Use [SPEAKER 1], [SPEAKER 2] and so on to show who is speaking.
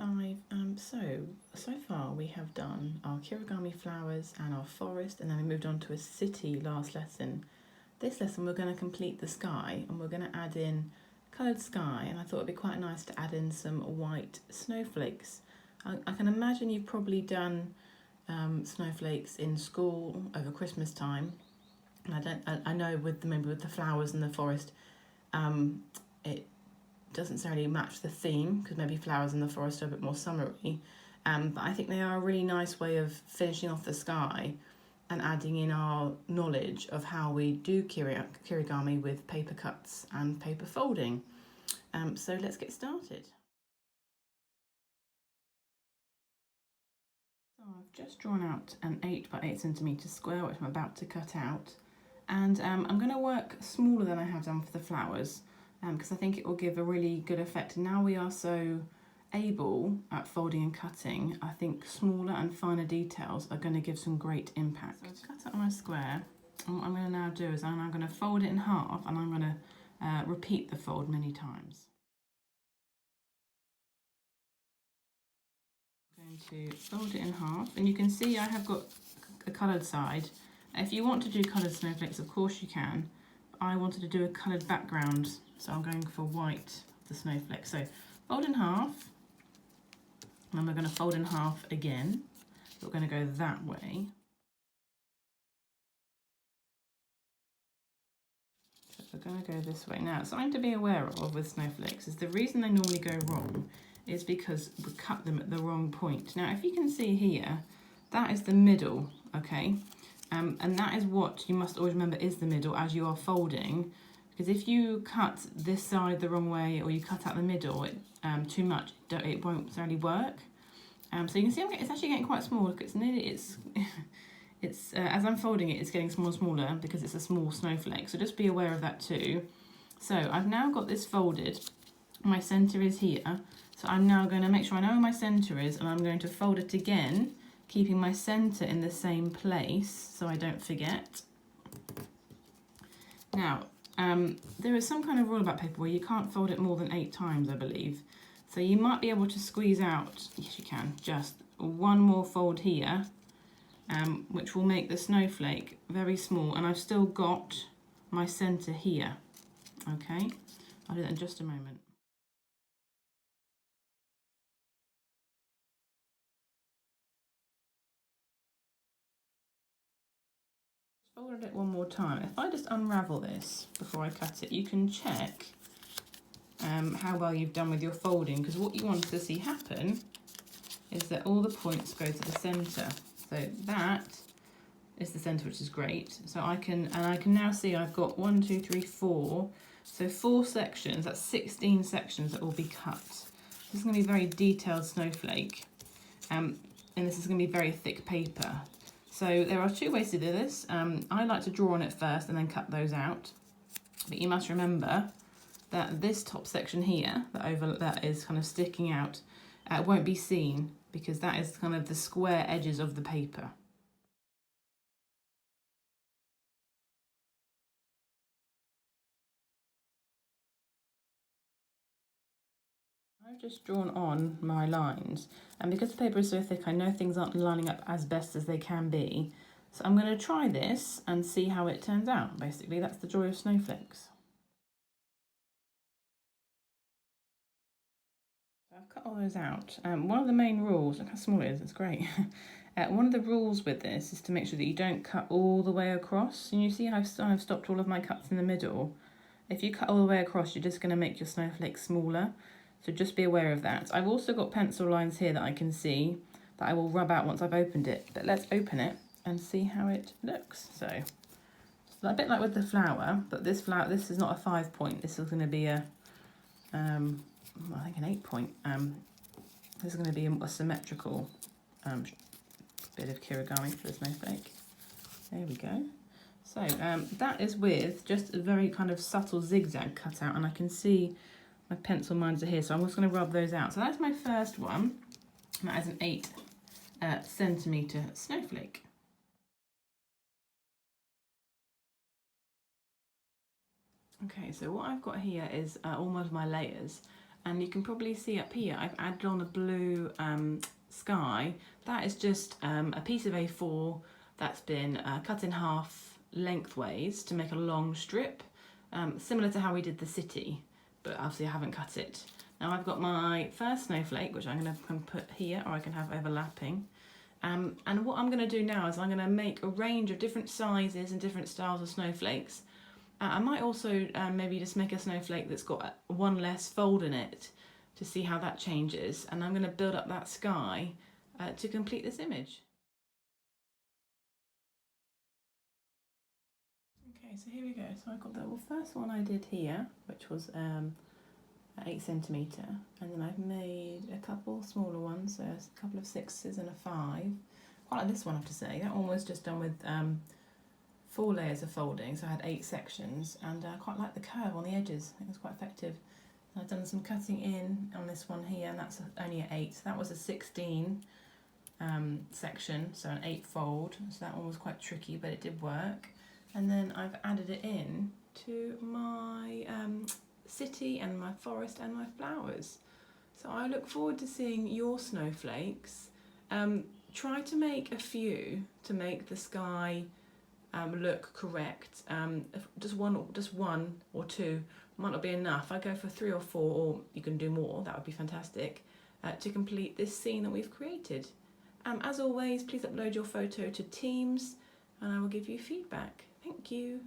[SPEAKER 1] 5. So far we have done our Kirigami flowers and our forest, and then we moved on to a city last lesson. This lesson we're going to complete the sky, and we're going to add in coloured sky, and I thought it'd be quite nice to add in some white snowflakes. I can imagine you've probably done snowflakes in school over Christmas time, and I know maybe with the flowers and the forest, it doesn't necessarily match the theme because maybe flowers in the forest are a bit more summery, but I think they are a really nice way of finishing off the sky and adding in our knowledge of how we do kirigami with paper cuts and paper folding. So let's get started. So I've just drawn out an 8 by 8 centimetre square, which I'm about to cut out, and I'm going to work smaller than I have done for the flowers, because I think it will give a really good effect. Now we are so able at folding and cutting, I think smaller and finer details are going to give some great impact. So I've cut out my square, and what I'm going to now do is I'm now going to fold it in half, and I'm going to repeat the fold many times. I'm going to fold it in half, and you can see I have got a coloured side. If you want to do coloured snowflakes, of course you can. I wanted to do a coloured background, so I'm going for white, the snowflake. So fold in half, and then we're going to fold in half again. We're going to go that way. So we're going to go this way. Now, something to be aware of with snowflakes is the reason they normally go wrong is because we cut them at the wrong point. Now, if you can see here, that is the middle, okay? And that is what you must always remember is the middle as you are folding, because if you cut this side the wrong way or you cut out the middle too much, it won't necessarily work. So you can see it's actually getting quite small. Look, it's as I'm folding it, it's getting smaller and smaller because it's a small snowflake. So just be aware of that too. So I've now got this folded. My centre is here. So I'm now going to make sure I know where my centre is, and I'm going to fold it again, keeping my centre in the same place so I don't forget. Now, there is some kind of rule about paper where you can't fold it more than 8 times, I believe. So you might be able to squeeze out, yes you can, just one more fold here, which will make the snowflake very small, and I've still got my centre here. Okay, I'll do that in just a moment. Fold it one more time. If I just unravel this before I cut it, you can check how well you've done with your folding, because what you want to see happen is that all the points go to the centre. So that is the centre, which is great. So I can now see I've got 1, 2, 3, 4. So 4 sections, that's 16 sections that will be cut. This is going to be a very detailed snowflake, and this is going to be very thick paper. So there are 2 ways to do this. I like to draw on it first and then cut those out. But you must remember that this top section here, that is kind of sticking out, won't be seen because that is kind of the square edges of the paper. I've just drawn on my lines, and because the paper is so thick, I know things aren't lining up as best as they can be. So I'm going to try this and see how it turns out. Basically, that's the joy of snowflakes. So I've cut all those out. One of the main rules, look how small it is, it's great. One of the rules with this is to make sure that you don't cut all the way across. And you see how I've stopped all of my cuts in the middle. If you cut all the way across, you're just going to make your snowflake smaller. So just be aware of that. I've also got pencil lines here that I can see that I will rub out once I've opened it. But let's open it and see how it looks. So it's a bit like with the flower, but this is not a 5 point. This is going to be a, I think an 8 point. This is going to be a symmetrical bit of kirigami for the snowflake. There we go. So that is with just a very kind of subtle zigzag cut out, and I can see my pencil lines are here, so I'm just going to rub those out. So that's my first one. That is an 8 centimetre snowflake. Okay, so what I've got here is all of my layers. And you can probably see up here, I've added on a blue sky. That is just a piece of A4 that's been cut in half lengthways to make a long strip, similar to how we did the city, but obviously I haven't cut it. Now I've got my first snowflake, which I'm going to put here, or I can have overlapping. And what I'm going to do now is I'm going to make a range of different sizes and different styles of snowflakes. I might also maybe just make a snowflake that's got one less fold in it to see how that changes. And I'm going to build up that sky to complete this image. Okay, so here we go. So I got the first one I did here, which was 8 centimetre, and then I've made a couple smaller ones, so a couple of 6s and a 5. Quite like this one, I have to say. That one was just done with 4 layers of folding, so I had 8 sections, and I quite like the curve on the edges. I think it was quite effective. And I've done some cutting in on this one here, and that's only an 8. So that was a 16 section, so an 8 fold. So that one was quite tricky, but it did work. And then I've added it in to my city and my forest and my flowers. So I look forward to seeing your snowflakes. Try to make a few to make the sky look correct. Just one or two might not be enough. I go for 3 or 4, or you can do more, that would be fantastic, to complete this scene that we've created. As always, please upload your photo to Teams and I will give you feedback. Thank you.